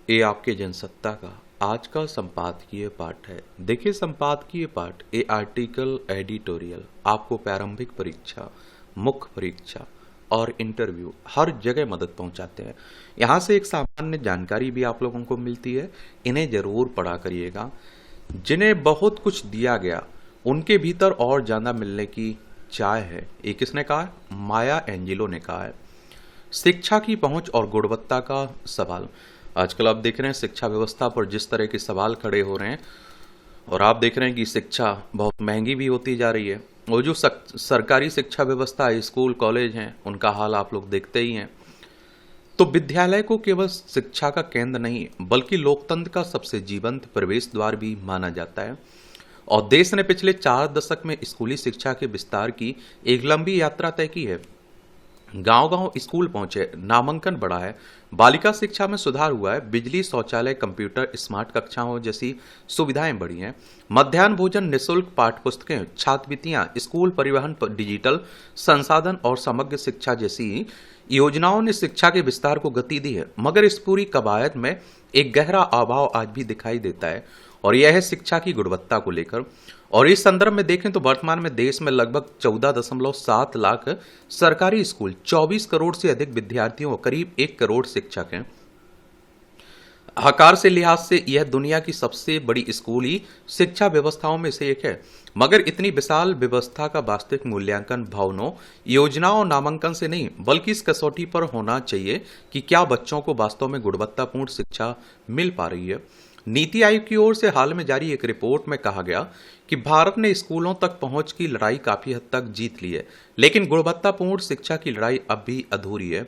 ये आपके जनसत्ता का आज का संपादकीय पाठ है। देखिए, संपादकीय पाठ ये आर्टिकल एडिटोरियल आपको प्रारंभिक परीक्षा, मुख्य परीक्षा और इंटरव्यू हर जगह मदद पहुंचाते हैं। यहाँ से एक सामान्य जानकारी भी आप लोगों को मिलती है। इन्हें जरूर पढ़ा करिएगा। जिन्हें बहुत कुछ दिया गया उनके भीतर और ज्यादा मिलने की चाह है। ये किसने कहा है? माया एंजेलो ने कहा है। शिक्षा की पहुंच और गुणवत्ता का सवाल। आजकल आप देख रहे हैं शिक्षा व्यवस्था पर जिस तरह के सवाल खड़े हो रहे हैं, और आप देख रहे हैं कि शिक्षा बहुत महंगी भी होती जा रही है। और जो सरकारी शिक्षा व्यवस्था है, स्कूल कॉलेज हैं, उनका हाल आप लोग देखते ही हैं। तो विद्यालय को केवल शिक्षा का केंद्र नहीं बल्कि लोकतंत्र का सबसे जीवंत प्रवेश द्वार भी माना जाता है। और देश ने पिछले 4 दशक में स्कूली शिक्षा के विस्तार की एक लंबी यात्रा तय की है। गांव गांव स्कूल पहुंचे, नामांकन बढ़ा है, बालिका शिक्षा में सुधार हुआ है, बिजली, शौचालय, कंप्यूटर, स्मार्ट कक्षाओं जैसी सुविधाएं बढ़ी हैं, मध्याह्न भोजन, निःशुल्क पाठ्य पुस्तकें, छात्रवृत्तियां, स्कूल परिवहन पर डिजिटल संसाधन और समग्र शिक्षा जैसी योजनाओं ने शिक्षा के विस्तार को गति दी है। मगर इस पूरी कवायद में एक गहरा अभाव आज भी दिखाई देता है, और यह है शिक्षा की गुणवत्ता को लेकर। और इस संदर्भ में देखें तो वर्तमान में देश में लगभग 14.7 लाख सरकारी स्कूल, 24 करोड़ से अधिक विद्यार्थियों और करीब 1 करोड़ शिक्षक हैं। आकार से लिहाज से यह दुनिया की सबसे बड़ी स्कूली शिक्षा व्यवस्थाओं में से एक है। मगर इतनी विशाल व्यवस्था का वास्तविक मूल्यांकन भवनों, योजनाओं और नामांकन से नहीं बल्कि इस कसौटी पर होना चाहिए कि क्या बच्चों को वास्तव में गुणवत्तापूर्ण शिक्षा मिल पा रही है। नीति आयोग की ओर से हाल में जारी एक रिपोर्ट में कहा गया कि भारत ने स्कूलों तक पहुंच की लड़ाई काफी हद तक जीत ली है, लेकिन गुणवत्तापूर्ण शिक्षा की लड़ाई अब भी अधूरी है।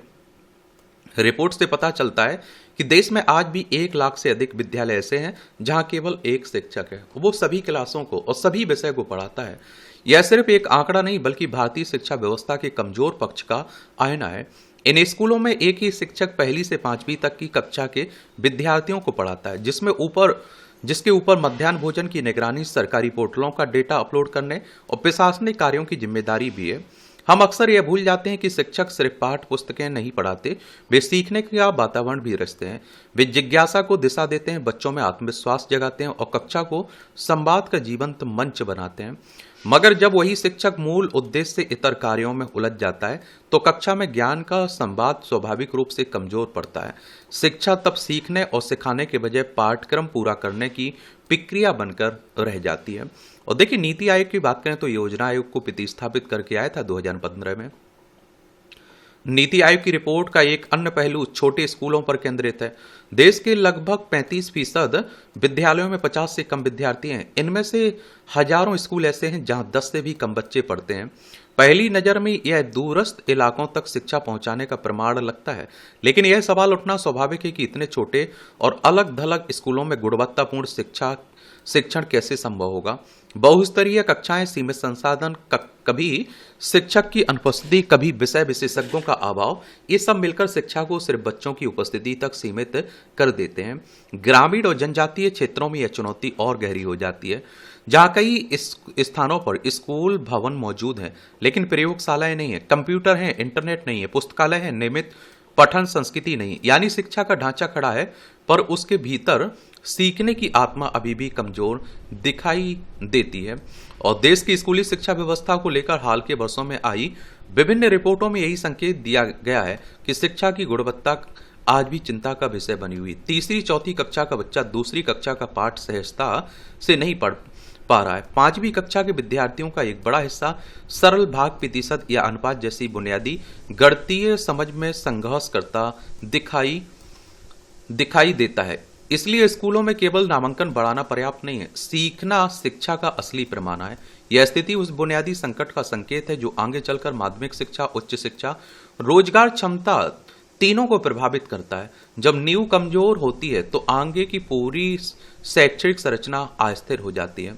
रिपोर्ट से पता चलता है कि देश में आज भी 1 लाख से अधिक विद्यालय ऐसे हैं जहां केवल एक शिक्षक है, वो सभी क्लासों को और सभी विषय को पढ़ाता है। यह सिर्फ एक आंकड़ा नहीं बल्कि भारतीय शिक्षा व्यवस्था के कमजोर पक्ष का आईना है। इन स्कूलों में एक ही शिक्षक 1ली से 5वीं तक की कक्षा के विद्यार्थियों को पढ़ाता है, जिसके ऊपर मध्याह्न भोजन की निगरानी, सरकारी पोर्टलों का डेटा अपलोड करने और प्रशासनिक कार्यों की जिम्मेदारी भी है। हम अक्सर यह भूल जाते हैं कि शिक्षक सिर्फ पाठ पुस्तकें नहीं पढ़ाते, वे सीखने का वातावरण भी रचते हैं। वे जिज्ञासा को दिशा देते हैं, बच्चों में आत्मविश्वास जगाते हैं और कक्षा को संवाद का जीवंत मंच बनाते हैं। मगर जब वही शिक्षक मूल उद्देश्य से इतर कार्यों में उलझ जाता है तो कक्षा में ज्ञान का संवाद स्वाभाविक रूप से कमजोर पड़ता है। शिक्षा तब सीखने और सिखाने के बजाय पाठ्यक्रम पूरा करने की प्रक्रिया बनकर रह जाती है। और देखिए, नीति आयोग की बात करें तो योजना आयोग को प्रतिस्थापित करके आया था 2015 में। नीति आयोग की रिपोर्ट का एक अन्य पहलू छोटे स्कूलों पर केंद्रित है। देश के लगभग 35% विद्यालयों में 50 से कम विद्यार्थी हैं। इनमें से हजारों स्कूल ऐसे हैं जहां 10 से भी कम बच्चे पढ़ते हैं। पहली नजर में यह दूरस्थ इलाकों तक शिक्षा पहुंचाने का प्रमाण लगता है, लेकिन यह सवाल उठना स्वाभाविक है कि इतने छोटे और अलग थलग स्कूलों में गुणवत्तापूर्ण शिक्षण कैसे संभव होगा। बहुस्तरीय कक्षाएं, सीमित संसाधन, कभी शिक्षक की अनुपस्थिति, कभी विषय विशेषज्ञों का अभाव, ये सब मिलकर शिक्षा को सिर्फ बच्चों की उपस्थिति तक सीमित कर देते हैं। ग्रामीण और जनजातीय क्षेत्रों में यह चुनौती और गहरी हो जाती है, जहां कई स्थानों पर स्कूल भवन मौजूद हैं लेकिन प्रयोगशालाएं नहीं है, कंप्यूटर हैं, इंटरनेट नहीं है, पुस्तकालय है, नियमित पठन संस्कृति नहीं। यानी शिक्षा का ढांचा खड़ा है पर उसके भीतर सीखने की आत्मा अभी भी कमजोर दिखाई देती है। और देश की स्कूली शिक्षा व्यवस्था को लेकर हाल के वर्षों में आई विभिन्न रिपोर्टों में यही संकेत दिया गया है कि शिक्षा की गुणवत्ता आज भी चिंता का विषय बनी हुई। 3री-4थी कक्षा का बच्चा 2री कक्षा का पाठ सहजता से नहीं पढ़ पा रहा है। 5वीं कक्षा के विद्यार्थियों का एक बड़ा हिस्सा सरल भाग प्रतिशत या अनुपात जैसी बुनियादी गणितीय समझ में संघर्ष करता दिखाई देता है। इसलिए स्कूलों में केवल नामांकन बढ़ाना पर्याप्त नहीं है, सीखना शिक्षा का असली पैमाना है। यह स्थिति उस बुनियादी संकट का संकेत है जो आगे चलकर माध्यमिक शिक्षा, उच्च शिक्षा, रोजगार क्षमता तीनों को प्रभावित करता है। जब नींव कमजोर होती है तो आगे की पूरी शैक्षणिक संरचना अस्थिर हो जाती है।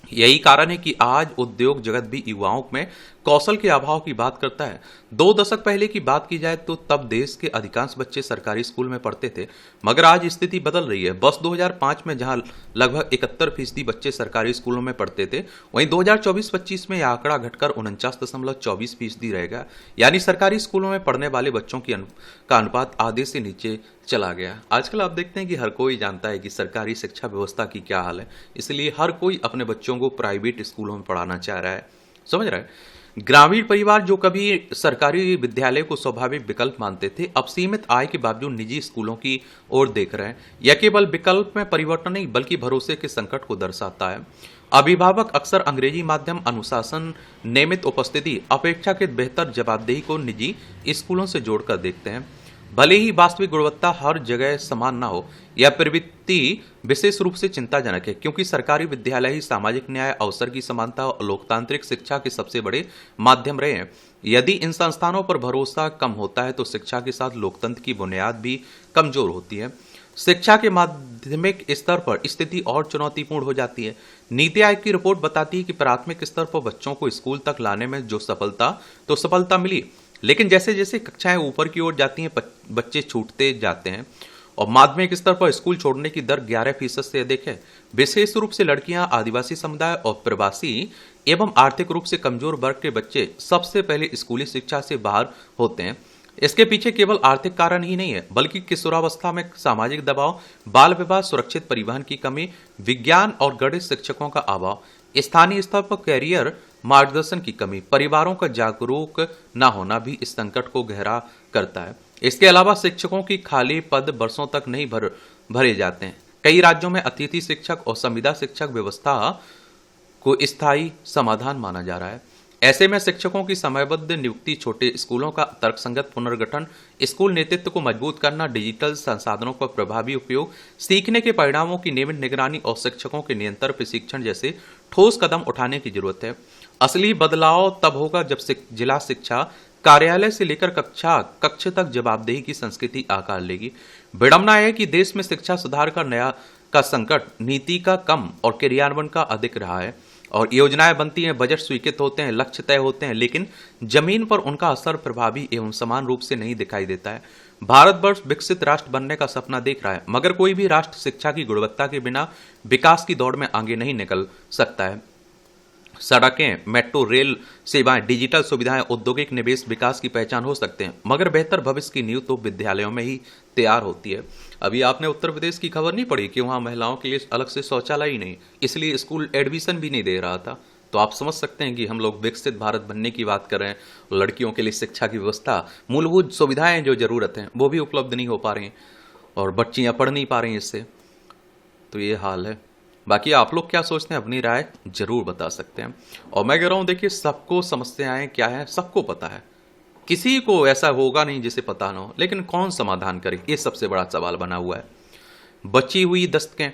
यही कारण है कि आज उद्योग जगत भी युवाओं में कौशल के अभाव की बात करता है। 2 दशक पहले की बात की जाए तो तब देश के अधिकांश बच्चे सरकारी स्कूल में पढ़ते थे, मगर आज स्थिति बदल रही है। वर्ष 2005 में जहां लगभग 71% बच्चे सरकारी स्कूलों में पढ़ते थे, वहीं 2024-25 में यह आंकड़ा घटकर 49.24% रहेगा। यानी सरकारी स्कूलों में पढ़ने वाले बच्चों का अनुपात आधे से नीचे चला गया। आजकल आप देखते हैं कि हर कोई जानता है कि सरकारी शिक्षा व्यवस्था की क्या हाल है, इसलिए हर कोई अपने बच्चों को प्राइवेट स्कूलों में पढ़ाना चाह रहा है। समझ रहा है? ग्रामीण परिवार जो कभी सरकारी विद्यालय को स्वाभाविक विकल्प मानते थे, अब सीमित आय के बावजूद निजी स्कूलों की ओर देख रहे हैं। यह केवल विकल्प में परिवर्तन नहीं बल्कि भरोसे के संकट को दर्शाता है। अभिभावक अक्सर अंग्रेजी माध्यम, अनुशासन, नियमित उपस्थिति, अपेक्षाकृत बेहतर जवाबदेही को निजी स्कूलों से जोड़कर देखते हैं। भले ही वास्तविक गुणवत्ता हर जगह समान ना हो, यह प्रवृत्ति विशेष रूप से चिंताजनक है, क्योंकि सरकारी विद्यालय ही सामाजिक न्याय, अवसर की समानता और लोकतांत्रिक शिक्षा के सबसे बड़े माध्यम रहे हैं। यदि इन संस्थानों पर भरोसा कम होता है तो शिक्षा के साथ लोकतंत्र की बुनियाद भी कमजोर होती है। शिक्षा के माध्यमिक स्तर पर स्थिति और चुनौतीपूर्ण हो जाती है। नीति आयोग की रिपोर्ट बताती है कि प्राथमिक स्तर पर बच्चों को स्कूल तक लाने में जो सफलता मिली, लेकिन जैसे जैसे कक्षाएं ऊपर की ओर जाती हैं बच्चे छूटते जाते हैं और माध्यमिक स्तर पर स्कूल छोड़ने की दर 11% से अधिक है। विशेष रूप से लड़कियां, आदिवासी समुदाय और प्रवासी एवं आर्थिक रूप से कमजोर वर्ग के बच्चे सबसे पहले स्कूली शिक्षा से बाहर होते हैं। इसके पीछे केवल आर्थिक कारण ही नहीं है, बल्कि किशोरावस्था में सामाजिक दबाव, बाल विवाह, सुरक्षित परिवहन की कमी, विज्ञान और गणित शिक्षकों का अभाव, स्थानीय स्तर पर कैरियर मार्गदर्शन की कमी, परिवारों का जागरूक न होना भी इस संकट को गहरा करता है। इसके अलावा शिक्षकों की खाली पद वर्षों तक नहीं भरे जाते हैं। कई राज्यों में अतिथि शिक्षक और संविदा शिक्षक व्यवस्था को स्थायी समाधान माना जा रहा है। ऐसे में शिक्षकों की समयबद्ध नियुक्ति, छोटे स्कूलों का तर्कसंगत पुनर्गठन, स्कूल नेतृत्व को मजबूत करना, डिजिटल संसाधनों का प्रभावी उपयोग, सीखने के परिणामों की नियमित निगरानी और शिक्षकों के निरंतर प्रशिक्षण जैसे ठोस कदम उठाने की जरूरत है। असली बदलाव तब होगा जब जिला शिक्षा कार्यालय से लेकर कक्ष तक जवाबदेही की संस्कृति आकार लेगी। विडंबना है कि देश में शिक्षा सुधार का संकट नीति का कम और क्रियान्वयन का अधिक रहा है। और योजनाएं बनती हैं, बजट स्वीकृत होते हैं, लक्ष्य तय होते हैं, लेकिन जमीन पर उनका असर प्रभावी एवं समान रूप से नहीं दिखाई देता है। भारतवर्ष विकसित राष्ट्र बनने का सपना देख रहा है, मगर कोई भी राष्ट्र शिक्षा की गुणवत्ता के बिना विकास की दौड़ में आगे नहीं निकल सकता है। सड़कें, मेट्रो रेल सेवाएं, डिजिटल सुविधाएं, औद्योगिक निवेश विकास की पहचान हो सकते हैं, मगर बेहतर भविष्य की नींव तो विद्यालयों में ही तैयार होती है। अभी आपने उत्तर प्रदेश की खबर नहीं पढ़ी कि वहां महिलाओं के लिए अलग से शौचालय ही नहीं, इसलिए स्कूल एडमिशन भी नहीं दे रहा था। तो आप समझ सकते हैं कि हम लोग विकसित भारत बनने की बात कर रहे हैं, लड़कियों के लिए शिक्षा की व्यवस्था, मूलभूत सुविधाएं जो जरूरत है वो भी उपलब्ध नहीं हो पा रही हैं और बच्चियां पढ़ नहीं पा रही हैं इससे। तो ये हाल है। बाकी आप लोग क्या सोचते हैं, अपनी राय जरूर बता सकते हैं। और मैं कह रहा हूं, देखिए सबको समस्याएं क्या है सबको पता है, किसी को ऐसा होगा नहीं जिसे पता ना हो, लेकिन कौन समाधान करे, ये सबसे बड़ा सवाल बना हुआ है। बची हुई दस्तकें,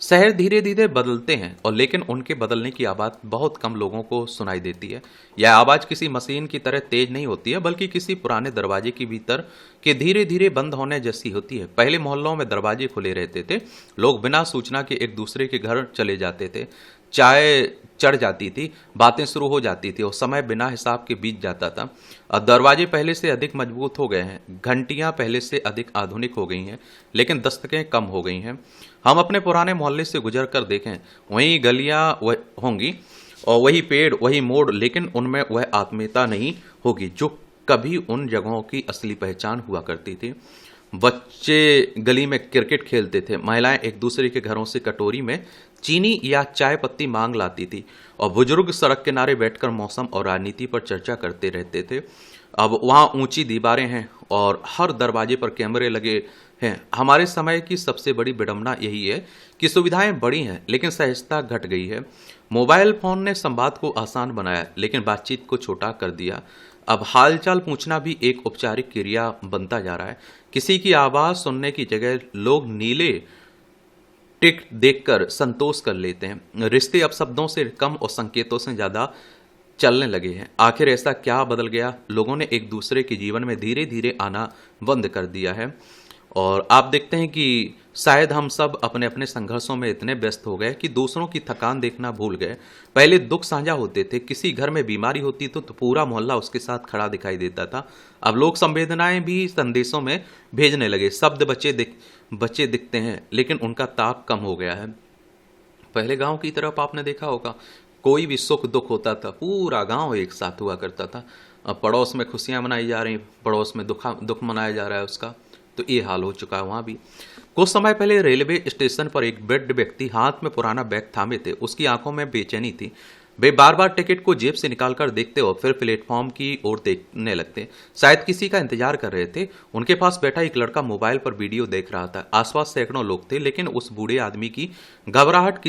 शहर धीरे धीरे बदलते हैं और लेकिन उनके बदलने की आवाज़ बहुत कम लोगों को सुनाई देती है। यह आवाज़ किसी मशीन की तरह तेज नहीं होती है, बल्कि किसी पुराने दरवाजे के भीतर के धीरे धीरे बंद होने जैसी होती है। पहले मोहल्लों में दरवाजे खुले रहते थे, लोग बिना सूचना के एक दूसरे के घर चले जाते थे, चाय चढ़ जाती थी, बातें शुरू हो जाती थी और समय बिना हिसाब के बीत जाता था। अब दरवाजे पहले से अधिक मजबूत हो गए हैं, घंटियां पहले से अधिक आधुनिक हो गई हैं, लेकिन दस्तकें कम हो गई हैं। हम अपने पुराने मोहल्ले से गुजर कर देखें, वही गलियां होंगी और वही पेड़, वही मोड़, लेकिन उनमें वह आत्मीयता नहीं होगी जो कभी उन जगहों की असली पहचान हुआ करती थी। बच्चे गली में क्रिकेट खेलते थे, महिलाएं एक दूसरे के घरों से कटोरी में चीनी या चाय पत्ती मांग लाती थी और बुजुर्ग सड़क किनारे बैठकर मौसम और राजनीति पर चर्चा करते रहते थे। अब वहाँ ऊंची दीवारें हैं और हर दरवाजे पर कैमरे लगे हैं। हमारे समय की सबसे बड़ी विडंबना यही है कि सुविधाएं बढ़ी हैं लेकिन सहजता घट गई है। मोबाइल फोन ने संवाद को आसान बनाया लेकिन बातचीत को छोटा कर दिया। अब हालचाल पूछना भी एक औपचारिक क्रिया बनता जा रहा है। किसी की आवाज सुनने की जगह लोग नीले टिक देखकर संतोष कर लेते हैं। रिश्ते अब शब्दों से कम और संकेतों से ज्यादा चलने लगे हैं। आखिर ऐसा क्या बदल गया? लोगों ने एक दूसरे के जीवन में धीरे धीरे आना बंद कर दिया है। और आप देखते हैं कि शायद हम सब अपने अपने संघर्षों में इतने व्यस्त हो गए कि दूसरों की थकान देखना भूल गए। पहले दुख साझा होते थे, किसी घर में बीमारी होती तो पूरा मोहल्ला उसके साथ खड़ा दिखाई देता था। अब लोग संवेदनाएं भी संदेशों में भेजने लगे। शब्द बच्चे दिखते हैं लेकिन उनका ताप कम हो गया है। पहले गांव की तरफ आपने देखा होगा, कोई भी सुख दुख होता था पूरा गांव एक साथ हुआ करता था। अब पड़ोस में खुशियां मनाई जा रही, पड़ोस में दुख मनाया जा रहा है उसका। तो ये हाल हो चुका है वहां भी। कुछ समय पहले रेलवे स्टेशन पर एक वृद्ध व्यक्ति हाथ में पुराना बैग थामे थे। उसकी आंखों में बेचैनी थी। वे बार बार टिकट को जेब से निकालकर देखते और फिर प्लेटफॉर्म की ओर देखने लगते। शायद किसी का इंतजार कर रहे थे। उनके पास बैठा एक लड़का मोबाइल पर वीडियो देख रहा था। आसपास सैकड़ों लोग थे लेकिन उस बूढ़े आदमी की घबराहट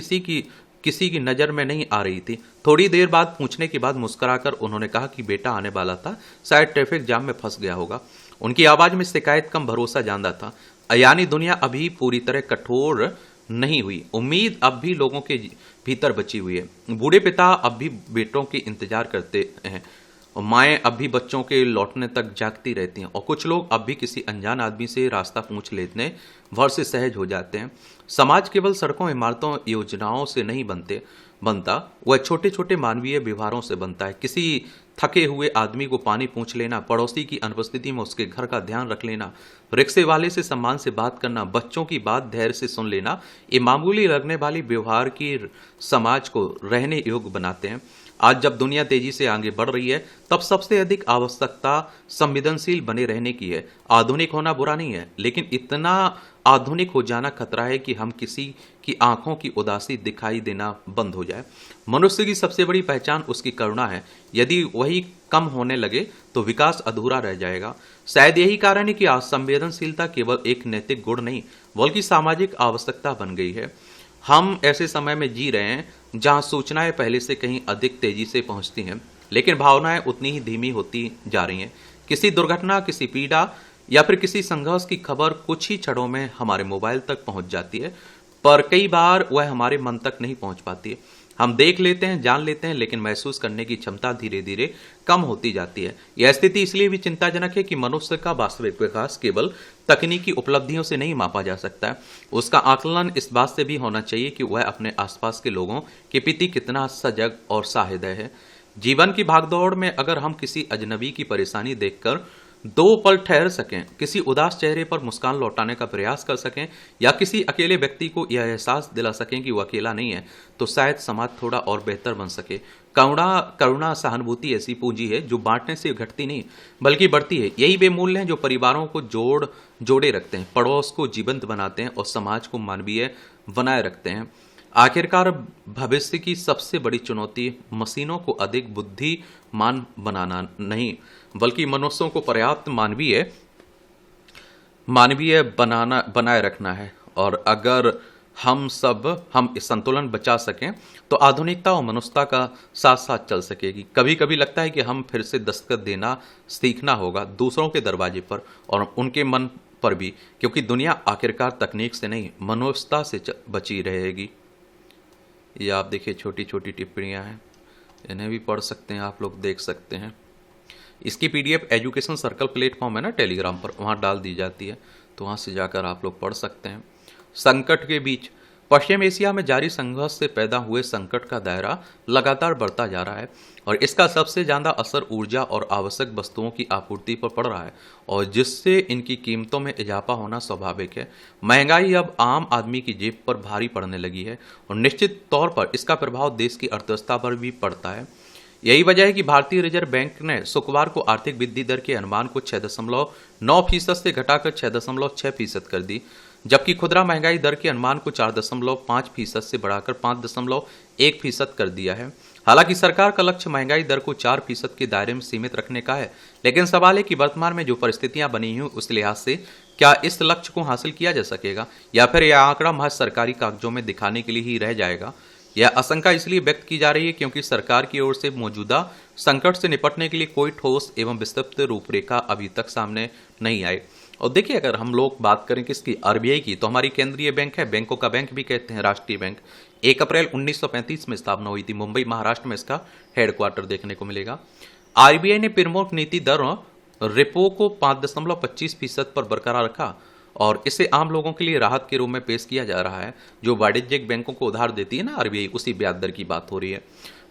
किसी की नजर में नहीं आ रही थी। थोड़ी देर बाद पूछने के बाद मुस्कुराकर उन्होंने कहा कि बेटा आने वाला था, शायद ट्रैफिक जाम में फंस गया होगा। उनकी आवाज में शिकायत कम भरोसा ज्यादा था। यानी दुनिया अभी पूरी तरह कठोर नहीं हुई। उम्मीद अब भी लोगों के भीतर बची हुई है। बूढ़े पिता अब भी बेटों के इंतजार करते हैं और माएँ अब भी बच्चों के लौटने तक जागती रहती हैं। और कुछ लोग अब भी किसी अनजान आदमी से रास्ता पूछ लेने भर से सहज हो जाते हैं। समाज केवल सड़कों, इमारतों, योजनाओं से नहीं बनता, वह छोटे छोटे मानवीय व्यवहारों से बनता है। किसी थके हुए आदमी को पानी पूछ लेना, पड़ोसी की अनुपस्थिति में उसके घर का ध्यान रख लेना, रिक्शे वाले से सम्मान से बात करना, बच्चों की बात धैर्य से सुन लेना, ये मामूली लगने वाली व्यवहार की समाज को रहने योग्य बनाते हैं। आज जब दुनिया तेजी से आगे बढ़ रही है तब सबसे अधिक आवश्यकता संवेदनशील बने रहने की है। आधुनिक होना बुरा नहीं है, लेकिन इतना आधुनिक हो जाना खतरा है कि हम किसी की आंखों की उदासी दिखाई देना बंद हो जाए। मनुष्य की सबसे बड़ी पहचान उसकी करुणा है। यदि वही कम होने लगे तो विकास अधूरा रह जाएगा। शायद यही कारण है कि आज संवेदनशीलता केवल एक नैतिक गुण नहीं बल्कि सामाजिक आवश्यकता बन गई है। हम ऐसे समय में जी रहे हैं जहां सूचनाएं पहले से कहीं अधिक तेजी से पहुंचती हैं, लेकिन भावनाएं उतनी ही धीमी होती जा रही हैं। किसी दुर्घटना, किसी पीड़ा या फिर किसी संघर्ष की खबर कुछ ही क्षणों में हमारे मोबाइल तक पहुंच जाती है, पर कई बार वह हमारे मन तक नहीं पहुंच पाती है। हम देख लेते हैं, जान लेते हैं, लेकिन महसूस करने की क्षमता धीरे धीरे कम होती जाती है। यह स्थिति इसलिए भी चिंताजनक है कि मनुष्य का वास्तविक विकास केवल तकनीकी उपलब्धियों से नहीं मापा जा सकता है। उसका आकलन इस बात से भी होना चाहिए कि वह अपने आसपास के लोगों के प्रति कितना सजग और साहृदय है। जीवन की भागदौड़ में अगर हम किसी अजनबी की परेशानी देखकर दो पल ठहर सकें, किसी उदास चेहरे पर मुस्कान लौटाने का प्रयास कर सकें या किसी अकेले व्यक्ति को यह एहसास दिला सकें कि वह अकेला नहीं है, तो शायद समाज थोड़ा और बेहतर बन सके। करुणा, सहानुभूति ऐसी पूंजी है जो बांटने से घटती नहीं बल्कि बढ़ती है। यही वे मूल्य हैं जो परिवारों को जोड़े रखते हैं, पड़ोस को जीवंत बनाते हैं और समाज को मानवीय बनाए रखते हैं। आखिरकार भविष्य की सबसे बड़ी चुनौती मशीनों को अधिक बुद्धिमान बनाना नहीं बल्कि मनुष्यों को पर्याप्त मानवीय बनाए रखना है। और अगर हम इस संतुलन बचा सकें तो आधुनिकता और मनुष्यता का साथ साथ चल सकेगी। कभी कभी लगता है कि हम फिर से दस्तखत देना सीखना होगा दूसरों के दरवाजे पर और उनके मन पर भी, क्योंकि दुनिया आखिरकार तकनीक से नहीं मनुष्यता से बची रहेगी। ये आप देखिए छोटी छोटी टिप्पणियां हैं, इन्हें भी पढ़ सकते हैं, आप लोग देख सकते हैं। इसकी पीडीएफ एजुकेशन सर्कल प्लेटफॉर्म है ना टेलीग्राम पर, वहाँ डाल दी जाती है, तो वहाँ से जाकर आप लोग पढ़ सकते हैं। संकट के बीच पश्चिम एशिया में जारी संघर्ष से पैदा हुए संकट का दायरा लगातार बढ़ता जा रहा है और इसका सबसे ज़्यादा असर ऊर्जा और आवश्यक वस्तुओं की आपूर्ति पर पड़ रहा है और जिससे इनकी कीमतों में इजाफा होना स्वाभाविक है। महंगाई अब आम आदमी की जेब पर भारी पड़ने लगी है और निश्चित तौर पर इसका प्रभाव देश की अर्थव्यवस्था पर भी पड़ता है। यही वजह है कि भारतीय रिजर्व बैंक ने शुक्रवार को आर्थिक वृद्धि दर के अनुमान को 6.9% से घटाकर 6.6% कर दी, जबकि खुदरा महंगाई दर के अनुमान को 4.5% से बढ़ाकर 5.1% कर दिया है। हालांकि सरकार का लक्ष्य महंगाई दर को 4% के दायरे में सीमित रखने का है, लेकिन सवाल है कि वर्तमान में जो परिस्थितियां बनी हुई उस लिहाज से क्या इस लक्ष्य को हासिल किया जा सकेगा या फिर यह आंकड़ा महज सरकारी कागजों में दिखाने के लिए ही रह जाएगा। यह आशंका इसलिए व्यक्त की जा रही है क्योंकि सरकार की ओर से मौजूदा संकट से निपटने के लिए कोई ठोस एवं विस्तृत रूपरेखा अभी तक सामने नहीं आई। और देखिए, अगर हम लोग बात करें किसकी, आरबीआई की, तो हमारी केंद्रीय बैंक है, बैंकों का बैंक भी कहते हैं, राष्ट्रीय बैंक। 1 अप्रैल 1935 में स्थापना हुई थी, मुंबई महाराष्ट्र में इसका हेडक्वार्टर देखने को मिलेगा। आरबीआई ने प्रमुख नीति दर रेपो को 5.25% पर बरकरार रखा और इसे आम लोगों के लिए राहत के रूप में पेश किया जा रहा है। जो वाणिज्यिक बैंकों को उधार देती है ना आरबीआई, उसी ब्याज दर की बात हो रही है।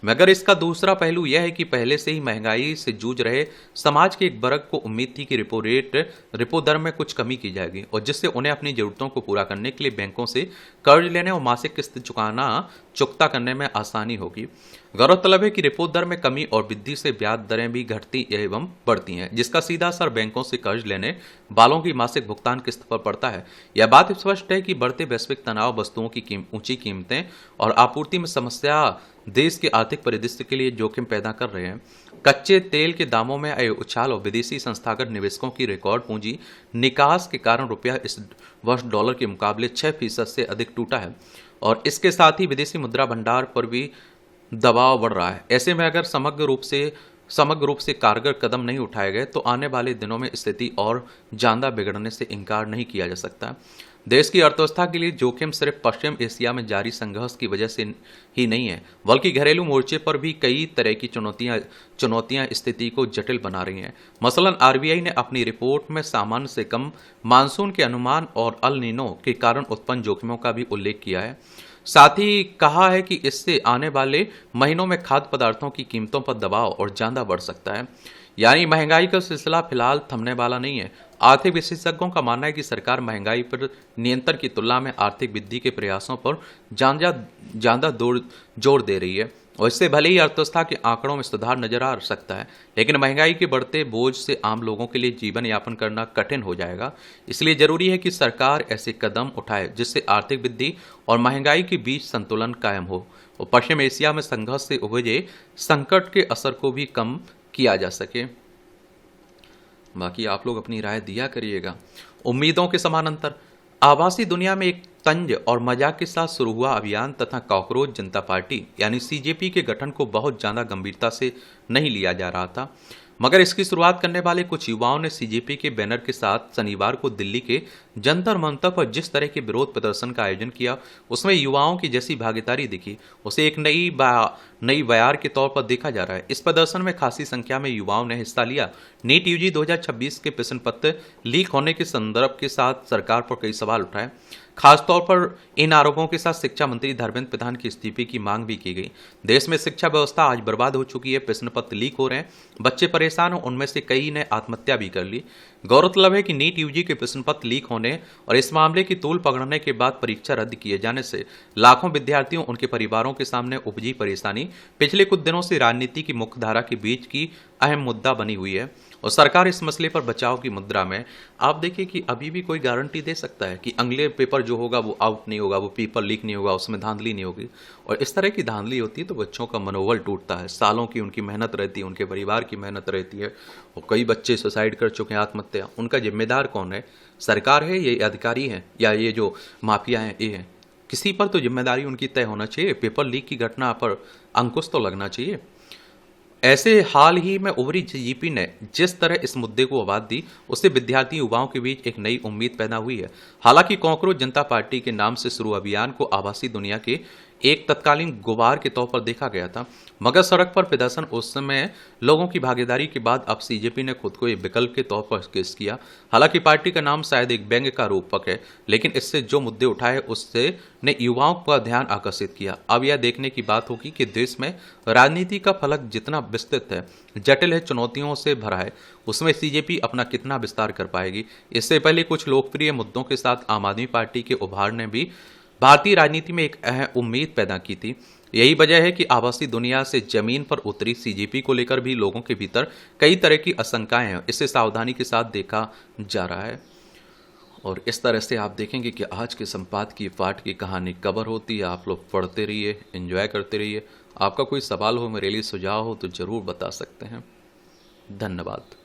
मगर इसका दूसरा पहलू यह है कि पहले से ही महंगाई से जूझ रहे समाज के एक वर्ग को उम्मीद थी कि रेपो दर में कुछ कमी की जाएगी और जिससे उन्हें अपनी जरूरतों को पूरा करने के लिए बैंकों से कर्ज लेने और मासिक किस्त चुकता करने में आसानी होगी। गौरतलब है कि रेपो दर में कमी और वृद्धि से ब्याज दरें भी घटती एवं बढ़ती हैं, जिसका सीधा असर बैंकों से कर्ज लेने वालों की मासिक भुगतान किस्त पर पड़ता है। यह बात स्पष्ट है कि बढ़ते वैश्विक तनाव, वस्तुओं की ऊंची कीमतें और आपूर्ति में समस्या देश के आर्थिक परिदृश्य के लिए जोखिम पैदा कर रहे हैं। कच्चे तेल के दामों में आए उछाल और विदेशी संस्थागत निवेशकों की रिकॉर्ड पूंजी निकास के कारण रुपया इस वर्ष डॉलर के मुकाबले 6% से अधिक टूटा है और इसके साथ ही विदेशी मुद्रा भंडार पर भी दबाव बढ़ रहा है। ऐसे में अगर समग्र रूप से कारगर कदम नहीं उठाए गए तो आने वाले दिनों में स्थिति और ज्यादा बिगड़ने से इनकार नहीं किया जा सकता। देश की अर्थव्यवस्था के लिए जोखिम सिर्फ पश्चिम एशिया में जारी संघर्ष की वजह से ही नहीं है, बल्कि घरेलू मोर्चे पर भी कई तरह की चुनौतियां स्थिति को जटिल बना रही हैं। मसलन आरबीआई ने अपनी रिपोर्ट में सामान्य से कम मानसून के अनुमान और अल नीनो के कारण उत्पन्न जोखिमों का भी उल्लेख किया है। साथ ही कहा है कि इससे आने वाले महीनों में खाद्य पदार्थों की कीमतों पर दबाव और ज्यादा बढ़ सकता है। यानी महंगाई का सिलसिला फिलहाल थमने वाला नहीं है। आर्थिक विशेषज्ञों का मानना है कि सरकार महंगाई पर नियंत्रण की तुलना में आर्थिक वृद्धि के प्रयासों पर ज्यादा जोर दे रही है और इससे भले ही अर्थव्यवस्था के आंकड़ों में सुधार नजर आ सकता है, लेकिन महंगाई के बढ़ते बोझ से आम लोगों के लिए जीवन यापन करना कठिन हो जाएगा। इसलिए जरूरी है कि सरकार ऐसे कदम उठाए जिससे आर्थिक वृद्धि और महंगाई के बीच संतुलन कायम हो और पश्चिम एशिया में संघर्ष से उपजे संकट के असर को भी कम किया जा सके। बाकी आप लोग अपनी राय दिया करिएगा। उम्मीदों के समानांतर आभासी दुनिया में एक तंज और मजाक के साथ शुरू हुआ अभियान तथा कॉकरोच जनता पार्टी यानी सीजेपी के गठन को बहुत ज्यादा गंभीरता से नहीं लिया जा रहा था, मगर इसकी शुरुआत करने वाले कुछ युवाओं ने सीजेपी के बैनर के साथ शनिवार को दिल्ली के जंतर मंतर पर जिस तरह के विरोध प्रदर्शन का आयोजन किया, उसमें युवाओं की जैसी भागीदारी दिखी उसे एक नई बयार के तौर पर देखा जा रहा है। इस प्रदर्शन में खासी संख्या में युवाओं ने हिस्सा लिया। नीट यूजी 2026 के प्रश्न पत्र लीक होने के संदर्भ के साथ सरकार पर कई सवाल उठाए। खासतौर पर इन आरोपों के साथ शिक्षा मंत्री धर्मेंद्र प्रधान के इस्तीफे की मांग भी की गई। देश में शिक्षा व्यवस्था आज बर्बाद हो चुकी है, प्रश्न पत्र लीक हो रहे हैं, बच्चे परेशान हो, उनमें से कई ने आत्महत्या भी कर ली। गौरतलब है कि नीट यूजी के प्रश्न पत्र लीक होने और इस मामले की तूल पकड़ने के बाद परीक्षा रद्द किए जाने से लाखों विद्यार्थियों उनके परिवारों के सामने उपजी परेशानी पिछले कुछ दिनों से राजनीति की मुख्यधारा के बीच की अहम मुद्दा बनी हुई है और सरकार इस मसले पर बचाव की मुद्रा में। आप देखिए कि अभी भी कोई गारंटी दे सकता है कि अगले पेपर जो होगा वो आउट नहीं होगा, वो पेपर लीक नहीं होगा, उसमें धांधली नहीं होगी। और इस तरह की धांधली होती है तो बच्चों का मनोबल टूटता है, सालों की उनकी मेहनत रहती है, उनके परिवार की मेहनत रहती है और कई बच्चे सुसाइड कर चुके हैं, आत्महत्या। उनका जिम्मेदार कौन है? सरकार है, ये अधिकारी हैं या ये जो माफिया हैं ये हैं? किसी पर तो जिम्मेदारी उनकी तय होना चाहिए। पेपर लीक की घटना पर अंकुश तो लगना चाहिए। ऐसे हाल ही में उभरी सीजेपी ने जिस तरह इस मुद्दे को आवाज दी, उससे विद्यार्थी युवाओं के बीच एक नई उम्मीद पैदा हुई है। हालांकि कॉकरोच जनता पार्टी के नाम से शुरू अभियान को आभासी दुनिया के एक तत्कालीन गुबार के तौर पर देखा गया था, मगर सड़क पर प्रदर्शन उस समय लोगों की भागीदारी के बाद अब सीजेपी ने खुद को एक विकल्प के तौर पर पेश किया। हालांकि पार्टी का नाम शायद एक व्यंग्य का रूपक है, लेकिन इससे जो मुद्दे उठाए उससे ने युवाओं का ध्यान आकर्षित किया। अब यह देखने की बात होगी कि देश में राजनीति का फलक जितना विस्तृत है, जटिल है, चुनौतियों से भरा है, उसमें सीजेपी अपना कितना विस्तार कर पाएगी। इससे पहले कुछ लोकप्रिय मुद्दों के साथ आम आदमी पार्टी के उभार ने भी भारतीय राजनीति में एक अहम उम्मीद पैदा की थी। यही वजह है कि आभासी दुनिया से जमीन पर उतरी सीजेपी को लेकर भी लोगों के भीतर कई तरह की आशंकाएं हैं। इसे सावधानी के साथ देखा जा रहा है और इस तरह से आप देखेंगे कि आज के संपादकीय पाठ की कहानी कवर होती है। आप लोग पढ़ते रहिए, एंजॉय करते रहिए। आपका कोई सवाल हो, मेरे लिए सुझाव हो तो जरूर बता सकते हैं। धन्यवाद।